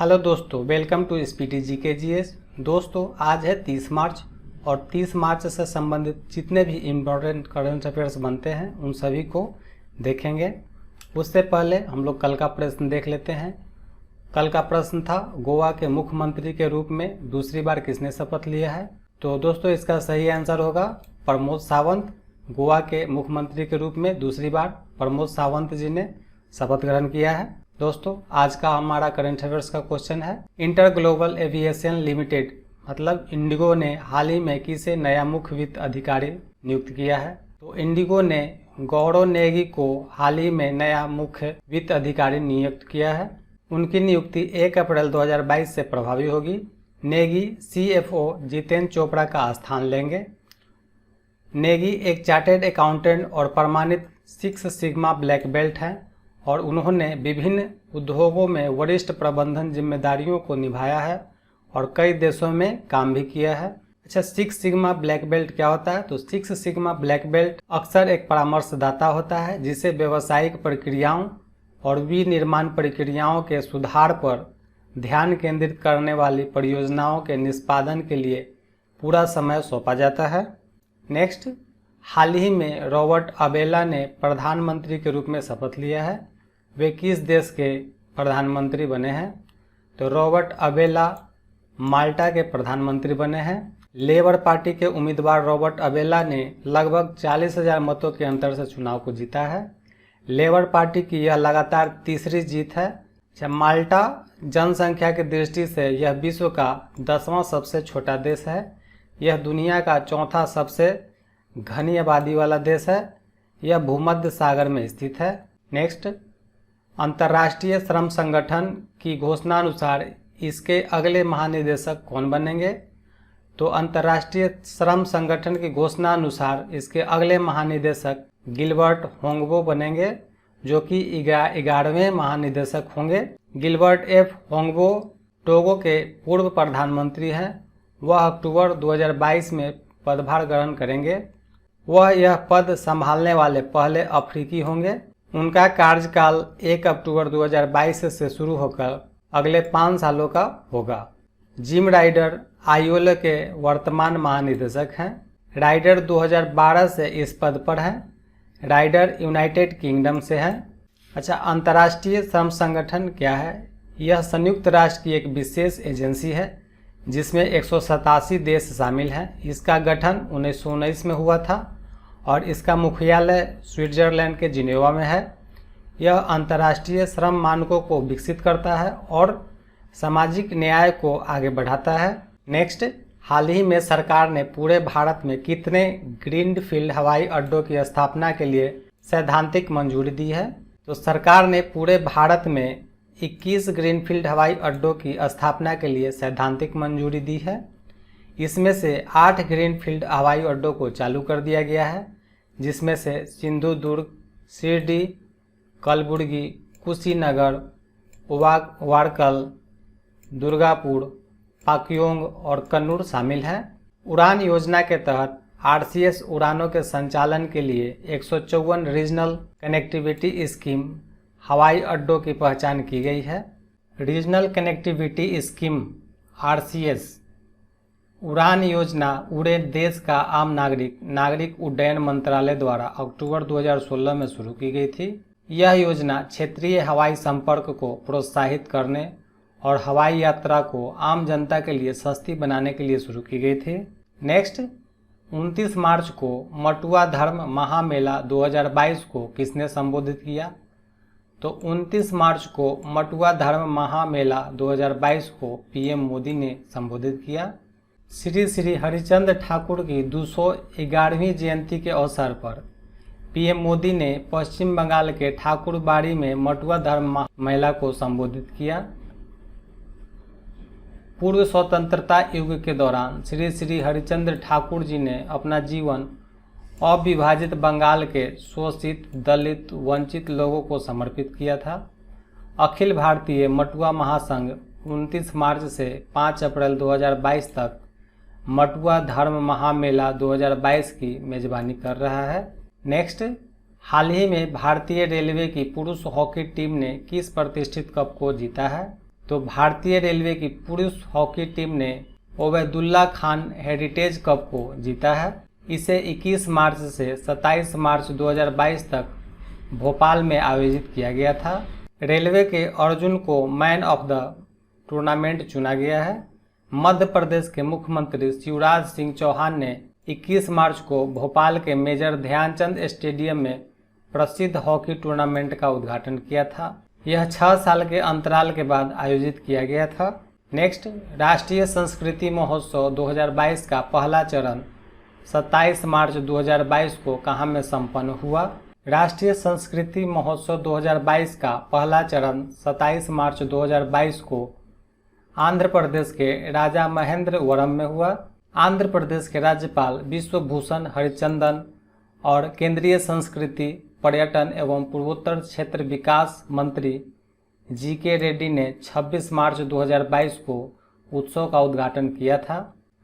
Hello दोस्तों, welcome to Spiti GKGS. दोस्तों, आज है 30 मार्च और 30 मार्च से संबंधित जितने भी इम्पोर्टेंट करंट अफेयर्स बनते हैं उन सभी को देखेंगे। उससे पहले हम लोग कल का प्रश्न देख लेते हैं। कल का प्रश्न था, गोवा के मुख्यमंत्री के रूप में दूसरी बार किसने शपथ लिया है? तो दोस्तों, इसका सही आंसर होगा प्रमोद सावंत। गोवा के मुख्यमंत्री के रूप में दूसरी बार प्रमोद सावंत जी ने शपथ ग्रहण किया है। दोस्तों, आज का हमारा करंट अफेयर्स का क्वेश्चन है, इंटर ग्लोबल एविएशन लिमिटेड मतलब इंडिगो ने हाल ही में किसे नया मुख्य वित्त अधिकारी नियुक्त किया है? तो इंडिगो ने गौरव नेगी को हाल ही में नया मुख्य वित्त अधिकारी नियुक्त किया है। उनकी नियुक्ति 1 अप्रैल 2022 से प्रभावी होगी। नेगी CFO जितेंद्र चोपड़ा का स्थान लेंगे। नेगी एक चार्टेड अकाउंटेंट और प्रमाणित 6 सिग्मा ब्लैक बेल्ट हैं और उन्होंने विभिन्न उद्योगों में वरिष्ठ प्रबंधन जिम्मेदारियों को निभाया है और कई देशों में काम भी किया है। अच्छा, 6 सिग्मा ब्लैक बेल्ट क्या होता है? तो 6 सिग्मा ब्लैक बेल्ट अक्सर एक परामर्शदाता होता है जिसे व्यावसायिक प्रक्रियाओं और विनिर्माण प्रक्रियाओं के सुधार पर ध्यान केंद्रित करने वाली परियोजनाओं के निष्पादन के लिए पूरा समय सौंपा जाता है। नेक्स्ट, हाल ही में रॉबर्ट अबेला ने प्रधानमंत्री के रूप में शपथ लिया है। वे किस देश के प्रधानमंत्री बने हैं? तो रॉबर्ट अबेला माल्टा के प्रधानमंत्री बने हैं। लेबर पार्टी के उम्मीदवार रॉबर्ट अबेला ने लगभग 40,000 मतों के अंतर से चुनाव को जीता है। लेबर पार्टी की यह लगातार तीसरी जीत है। माल्टा जनसंख्या की दृष्टि से यह विश्व का 10वां सबसे छोटा देश है। यह दुनिया का चौथा सबसे घनी आबादी वाला देश है। यह भूमध्य सागर में स्थित है। नेक्स्ट, अंतर्राष्ट्रीय श्रम संगठन की घोषणा अनुसार इसके अगले महानिदेशक कौन बनेंगे? तो अंतर्राष्ट्रीय श्रम संगठन की घोषणा अनुसार इसके अगले महानिदेशक गिलबर्ट होंगबो बनेंगे, जो कि 11वें महानिदेशक होंगे। गिलबर्ट F होंगबो टोगो के पूर्व प्रधानमंत्री हैं। वह अक्टूबर 2022 में पदभार ग्रहण करेंगे। वह यह पद संभालने वाले पहले अफ्रीकी होंगे। उनका कार्यकाल 1 अक्टूबर 2022 से शुरू होकर अगले 5 सालों का होगा। जिम राइडर ILO के वर्तमान महानिदेशक हैं। राइडर 2012 से इस पद पर हैं। राइडर यूनाइटेड किंगडम से हैं। अच्छा, अंतर्राष्ट्रीय श्रम संगठन क्या है? यह संयुक्त राष्ट्र की एक विशेष एजेंसी है जिसमें 187 देश शामिल हैं। इसका गठन 1919 में हुआ था और इसका मुख्यालय स्विट्जरलैंड के जिनेवा में है। यह अंतर्राष्ट्रीय श्रम मानकों को विकसित करता है और सामाजिक न्याय को आगे बढ़ाता है। नेक्स्ट, हाल ही में सरकार ने पूरे भारत में कितने ग्रीनफील्ड हवाई अड्डों की स्थापना के लिए सैद्धांतिक मंजूरी दी है? तो सरकार ने पूरे भारत में 21 ग्रीनफील्ड हवाई अड्डों की स्थापना के लिए सैद्धांतिक मंजूरी दी है। इसमें से 8 ग्रीनफील्ड हवाई अड्डों को चालू कर दिया गया है, जिसमें से सिंधुदुर्ग, शिरडी, कलबुर्गी, कुशीनगर, वारकल, दुर्गापुर, पाक्योंग और कन्नूर शामिल हैं। उड़ान योजना के तहत RCS उड़ानों के संचालन के लिए 154 रीजनल कनेक्टिविटी स्कीम हवाई अड्डों की पहचान की गई है। रीजनल कनेक्टिविटी स्कीम RCS उड़ान योजना उड़े देश का आम नागरिक उड्डयन मंत्रालय द्वारा अक्टूबर 2016 में शुरू की गई थी। यह योजना क्षेत्रीय हवाई संपर्क को प्रोत्साहित करने और हवाई यात्रा को आम जनता के लिए सस्ती बनाने के लिए शुरू की गई थी। नेक्स्ट, 29 मार्च को मटुआ धर्म महामेला 2022 को किसने संबोधित किया? तो 29 मार्च को मटुआ धर्म महामेला 2022 को PM मोदी ने संबोधित किया। श्री श्री हरिचंद्र ठाकुर की 211वीं जयंती के अवसर पर PM मोदी ने पश्चिम बंगाल के ठाकुरबाड़ी में मटुआ धर्म मेला को संबोधित किया। पूर्व स्वतंत्रता युग के दौरान श्री श्री हरिचंद्र ठाकुर जी ने अपना जीवन अविभाजित बंगाल के शोषित, दलित, वंचित लोगों को समर्पित किया था। अखिल भारतीय मटुआ महासंघ 29 मार्च से 5 अप्रैल 2022 तक मटुआ धर्म महामेला 2022 की मेजबानी कर रहा है। नेक्स्ट, हाल ही में भारतीय रेलवे की पुरुष हॉकी टीम ने किस प्रतिष्ठित कप को जीता है? तो भारतीय रेलवे की पुरुष हॉकी टीम ने ओबैदुल्ला खान हेरिटेज कप को जीता है। इसे 21 मार्च से 27 मार्च 2022 तक भोपाल में आयोजित किया गया था। रेलवे के अर्जुन को मैन ऑफ द टूर्नामेंट चुना गया है। मध्य प्रदेश के मुख्यमंत्री शिवराज सिंह चौहान ने 21 मार्च को भोपाल के मेजर ध्यानचंद स्टेडियम में प्रसिद्ध हॉकी टूर्नामेंट का उद्घाटन किया था। यह 6 साल के अंतराल के बाद आयोजित किया गया था। नेक्स्ट, राष्ट्रीय संस्कृति महोत्सव 2022 का पहला चरण 27 मार्च 2022 को कहाँ में संपन्न हुआ। राष्ट्रीय संस्कृति महोत्सव 2022 का पहला चरण 27 मार्च 2022 को आंध्र प्रदेश के राजा महेंद्रवरम में हुआ। आंध्र प्रदेश के राज्यपाल विश्वभूषण हरिचंदन और केंद्रीय संस्कृति, पर्यटन एवं पूर्वोत्तर क्षेत्र विकास मंत्री जी.के. रेड्डी ने 26 मार्च 2022 को उत्सव का उद्घाटन किया था।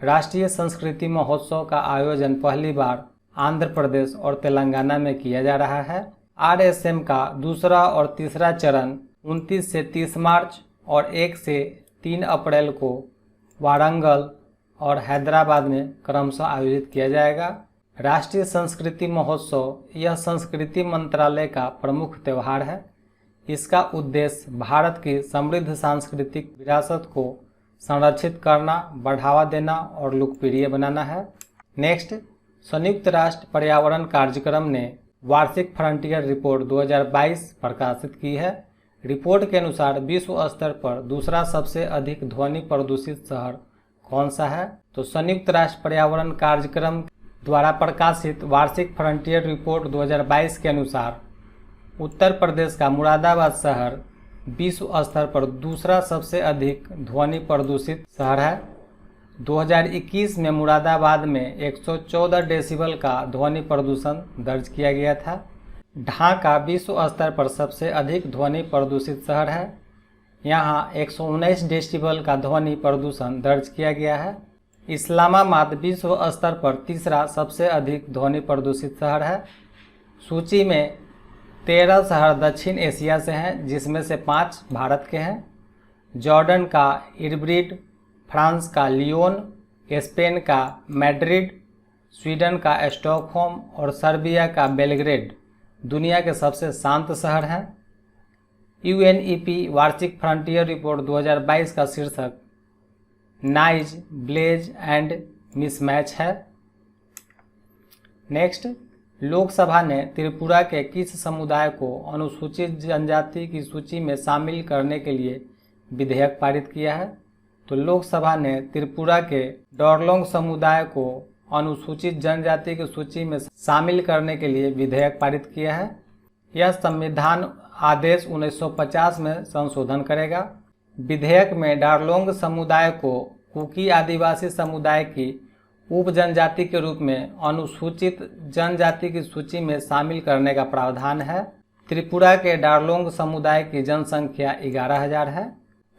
राष्ट्रीय संस्कृति महोत्सव का आयोजन पहली बार आंध्र प्रदेश और तेलंगाना में किया जा रहा है। RSM का दूसरा और तीसरा चरण 29 से 30 मार्च और 1 से 3 अप्रैल को वारंगल और हैदराबाद में क्रमशः आयोजित किया जाएगा। राष्ट्रीय संस्कृति महोत्सव यह संस्कृति मंत्रालय का प्रमुख त्यौहार है। इसका उद्देश्य भारत की समृद्ध सांस्कृतिक विरासत को संरक्षित करना, बढ़ावा देना और लोकप्रिय बनाना है। नेक्स्ट, संयुक्त राष्ट्र पर्यावरण कार्यक्रम ने वार्षिक फ्रंटियर रिपोर्ट 2022 प्रकाशित की है। रिपोर्ट के अनुसार विश्व स्तर पर दूसरा सबसे अधिक ध्वनि प्रदूषित शहर कौन सा है। तो संयुक्त राष्ट्र पर्यावरण कार्यक्रम द्वारा प्रकाशित वार्षिक फ्रंटियर रिपोर्ट 2022 के अनुसार उत्तर प्रदेश का मुरादाबाद शहर विश्व स्तर पर दूसरा सबसे अधिक ध्वनि प्रदूषित शहर है। 2021 में मुरादाबाद में 114 डेसिबल का ध्वनि प्रदूषण दर्ज किया गया था। ढाका विश्व स्तर पर सबसे अधिक ध्वनि प्रदूषित शहर है। यहाँ 119 डेसिबल का ध्वनि प्रदूषण दर्ज किया गया है। इस्लामाबाद विश्व स्तर पर तीसरा सबसे अधिक ध्वनि प्रदूषित शहर है। सूची में 13 शहर दक्षिण एशिया से हैं, जिसमें से 5 भारत के हैं। जॉर्डन का इरबिड, फ्रांस का लियोन, स्पेन का मैड्रिड, स्वीडन का स्टॉकहोम और सर्बिया का बेलग्रेड दुनिया के सबसे शांत शहर हैं। UNEP वार्षिक फ्रंटियर रिपोर्ट 2022 का शीर्षक नाइज, ब्लेज एंड मिसमैच है। नेक्स्ट, लोकसभा ने त्रिपुरा के किस समुदाय को अनुसूचित जनजाति की सूची में शामिल करने के लिए विधेयक पारित किया है। तो लोकसभा ने त्रिपुरा के डोरलोंग समुदाय को अनुसूचित जनजाति की सूची में शामिल करने के लिए विधेयक पारित किया है। यह संविधान आदेश 1950 में संशोधन करेगा। विधेयक में डारलोंग समुदाय को कुकी आदिवासी समुदाय की उप जनजाति के रूप में अनुसूचित जनजाति की सूची में शामिल करने का प्रावधान है। त्रिपुरा के डारलोंग समुदाय की जनसंख्या 11,000 है।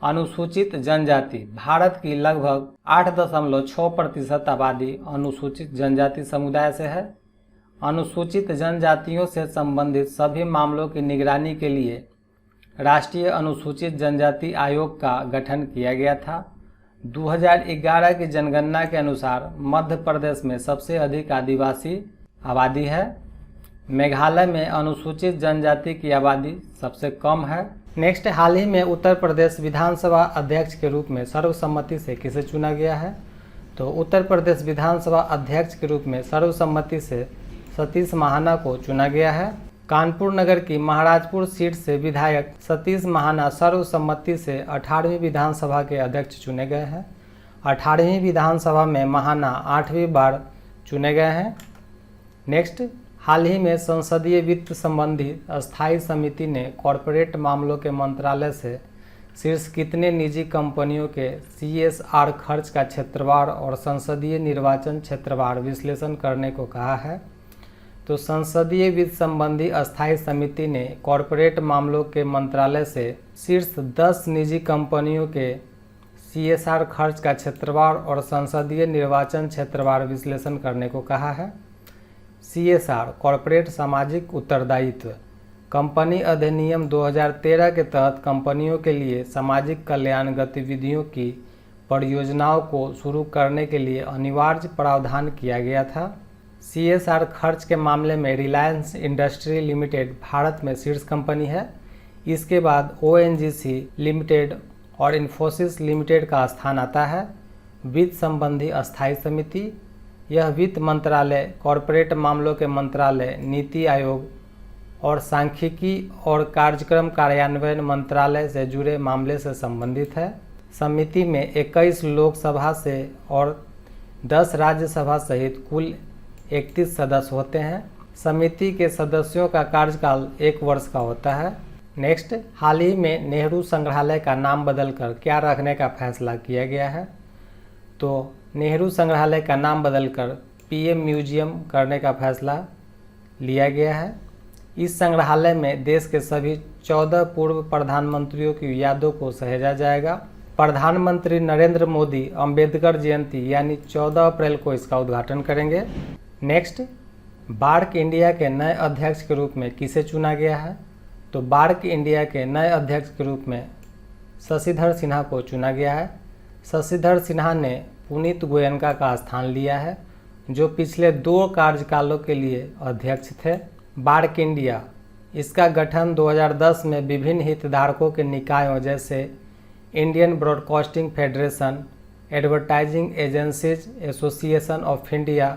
अनुसूचित जनजाति भारत की लगभग 8.6% आबादी अनुसूचित जनजाति समुदाय से है। अनुसूचित जनजातियों से संबंधित सभी मामलों की निगरानी के लिए राष्ट्रीय अनुसूचित जनजाति आयोग का गठन किया गया था। 2011 की जनगणना के अनुसार मध्य प्रदेश में सबसे अधिक आदिवासी आबादी है। मेघालय में अनुसूचित जनजाति की आबादी सबसे कम है। नेक्स्ट, हाल ही में उत्तर प्रदेश विधानसभा अध्यक्ष के रूप में सर्वसम्मति से किसे चुना गया है। तो उत्तर प्रदेश विधानसभा अध्यक्ष के रूप में सर्वसम्मति से सतीश महाना को चुना गया है। कानपुर नगर की महाराजपुर सीट से विधायक सतीश महाना सर्वसम्मति से 18वीं विधानसभा के अध्यक्ष चुने गए हैं। 18वीं विधानसभा में महाना 8वीं बार चुने गए हैं। नेक्स्ट, हाल ही में संसदीय वित्त संबंधी अस्थायी समिति ने कॉरपोरेट मामलों के मंत्रालय से शीर्ष कितने निजी कंपनियों के CSR खर्च का क्षेत्रवार और संसदीय निर्वाचन क्षेत्रवार विश्लेषण करने को कहा है। तो संसदीय वित्त संबंधी अस्थायी समिति ने कॉरपोरेट मामलों के मंत्रालय से शीर्ष 10 निजी कंपनियों के CSR खर्च का क्षेत्रवार और संसदीय निर्वाचन क्षेत्रवार विश्लेषण करने को कहा है। CSR कॉरपोरेट सामाजिक उत्तरदायित्व कंपनी अधिनियम 2013 के तहत कंपनियों के लिए सामाजिक कल्याण गतिविधियों की परियोजनाओं को शुरू करने के लिए अनिवार्य प्रावधान किया गया था। CSR खर्च के मामले में रिलायंस इंडस्ट्री लिमिटेड भारत में शीर्ष कंपनी है। इसके बाद ONGC लिमिटेड और इन्फोसिस लिमिटेड का स्थान आता है। वित्त संबंधी अस्थायी समिति, यह वित्त मंत्रालय, कॉरपोरेट मामलों के मंत्रालय, नीति आयोग और सांख्यिकी और कार्यक्रम कार्यान्वयन मंत्रालय से जुड़े मामले से संबंधित है। समिति में 21 लोकसभा से और 10 राज्यसभा सहित कुल 31 सदस्य होते हैं। समिति के सदस्यों का कार्यकाल 1 वर्ष का होता है। नेक्स्ट, हाल ही में नेहरू संग्रहालय का नाम बदलकर क्या रखने का फैसला किया गया है? तो नेहरू संग्रहालय का नाम बदलकर PM म्यूजियम करने का फैसला लिया गया है। इस संग्रहालय में देश के सभी 14 पूर्व प्रधानमंत्रियों की यादों को सहेजा जाएगा। प्रधानमंत्री नरेंद्र मोदी अंबेडकर जयंती यानी 14 अप्रैल को इसका उद्घाटन करेंगे। नेक्स्ट, बार्क इंडिया के नए अध्यक्ष के रूप में किसे चुना गया है? तो बार्क इंडिया के नए अध्यक्ष के रूप में शशिधर सिन्हा को चुना गया है। शशिधर सिन्हा ने पुनीत गोयनका का स्थान लिया है, जो पिछले 2 कार्यकालों के लिए अध्यक्ष थे। बार्क इंडिया, इसका गठन 2010 में विभिन्न हितधारकों के निकायों जैसे Indian broadcasting federation, advertising agencies association of India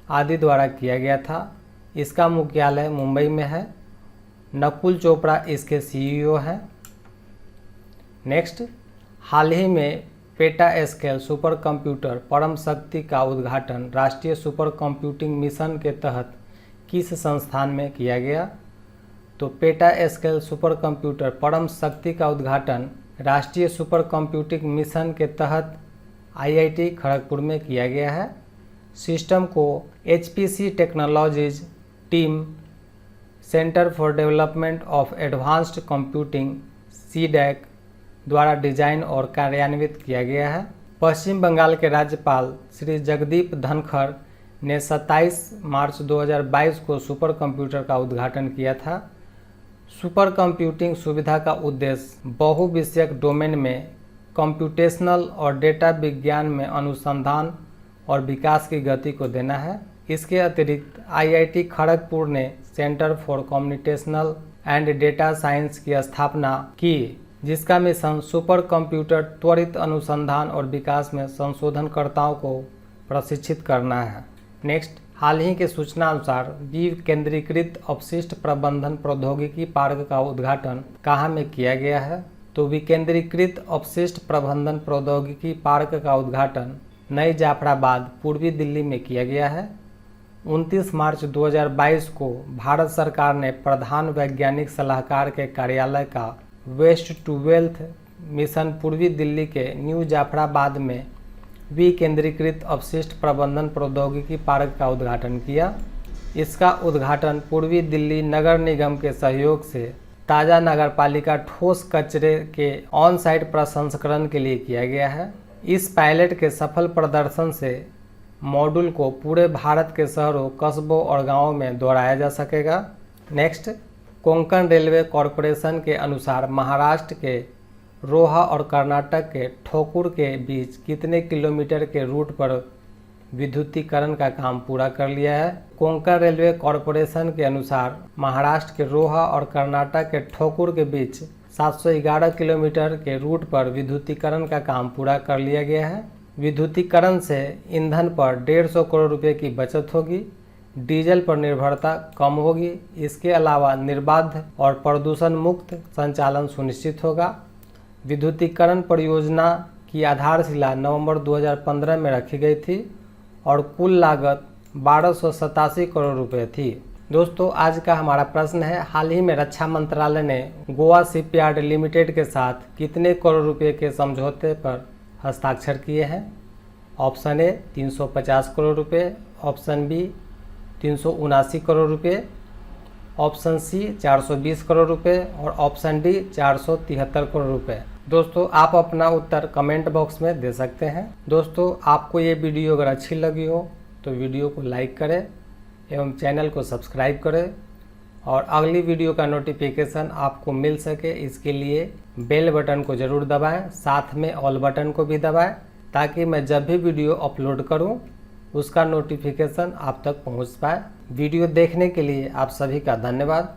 आदि द्वारा किया गया था। इसका मुख्यालय मुंबई में है। नकुल चोपड़ा इसके CEO हैं। नेक्स्ट, हाल ही में पेटा स्केल सुपर कंप्यूटर परम शक्ति का उद्घाटन राष्ट्रीय सुपर कंप्यूटिंग मिशन के तहत किस संस्थान में किया गया? तो पेटा स्केल सुपर कंप्यूटर परम शक्ति का उद्घाटन राष्ट्रीय सुपर कंप्यूटिंग मिशन के तहत IIT खड़गपुर में किया गया है। सिस्टम को HPC technologies team centre for development of advanced computing CDAC द्वारा डिजाइन और कार्यान्वित किया गया है। पश्चिम बंगाल के राज्यपाल श्री जगदीप धनखड़ ने 27 मार्च 2022 को सुपर कंप्यूटर का उद्घाटन किया था। सुपर कंप्यूटिंग सुविधा का उद्देश्य बहुविषयक डोमेन में कंप्यूटेशनल और डेटा विज्ञान में अनुसंधान और विकास की गति को देना है। इसके अतिरिक्त IIT खड़गपुर ने centre for computational and data science की स्थापना की, जिसका मिशन सुपर कंप्यूटर त्वरित अनुसंधान और विकास में संशोधनकर्ताओं को प्रशिक्षित करना है। नेक्स्ट, हाल ही के सूचना अनुसार विकेंद्रीकृत अपशिष्ट प्रबंधन प्रौद्योगिकी पार्क का उद्घाटन कहाँ में किया गया है? तो विकेंद्रीकृत अपशिष्ट प्रबंधन प्रौद्योगिकी पार्क का उद्घाटन नई जाफराबाद, पूर्वी दिल्ली में किया गया है। 29 मार्च 2022 को भारत सरकार ने प्रधान वैज्ञानिक सलाहकार के कार्यालय का वेस्ट टू वेल्थ मिशन पूर्वी दिल्ली के न्यू जाफराबाद में विकेंद्रीकृत अपशिष्ट प्रबंधन प्रौद्योगिकी पार्क का उद्घाटन किया। इसका उद्घाटन पूर्वी दिल्ली नगर निगम के सहयोग से ताज़ा नगरपालिका ठोस कचरे के ऑन साइट प्रसंस्करण के लिए किया गया है। इस पायलट के सफल प्रदर्शन से मॉड्यूल को पूरे भारत के शहरों, कस्बों और गांवों में दोहराया जा सकेगा। नेक्स्ट, कोंकण रेलवे कॉरपोरेशन के अनुसार महाराष्ट्र के रोहा और कर्नाटक के ठोकुर के बीच कितने किलोमीटर के रूट पर विद्युतीकरण का काम पूरा कर लिया है? कोंकण रेलवे कॉरपोरेशन के अनुसार महाराष्ट्र के रोहा और कर्नाटक के ठोकुर के बीच 711 किलोमीटर के रूट पर विद्युतीकरण का काम पूरा कर लिया गया है। विद्युतीकरण से ईंधन पर 150 करोड़ रुपए की बचत होगी, डीजल पर निर्भरता कम होगी। इसके अलावा निर्बाध और प्रदूषण मुक्त संचालन सुनिश्चित होगा। विद्युतीकरण परियोजना की आधारशिला नवंबर 2015 में रखी गई थी और कुल लागत 1287 करोड़ रुपए थी। दोस्तों, आज का हमारा प्रश्न है, हाल ही में रक्षा मंत्रालय ने गोवा शिपयार्ड लिमिटेड के साथ कितने करोड़ रुपए के समझौते पर हस्ताक्षर किए हैं? ऑप्शन ए 350 करोड़ रुपए, ऑप्शन बी 379 करोड़ रुपए, ऑप्शन सी 420 करोड़ रुपए और ऑप्शन डी 473 करोड़ रुपए। दोस्तों, आप अपना उत्तर कमेंट बॉक्स में दे सकते हैं। दोस्तों, आपको ये वीडियो अगर अच्छी लगी हो तो वीडियो को लाइक करें एवं चैनल को सब्सक्राइब करें और अगली वीडियो का नोटिफिकेशन आपको मिल सके इसके लिए बेल बटन को ज़रूर दबाएं, साथ में ऑल बटन को भी दबाएं ताकि मैं जब भी वीडियो अपलोड करूं उसका नोटिफिकेशन आप तक पहुंच पाए। वीडियो देखने के लिए आप सभी का धन्यवाद।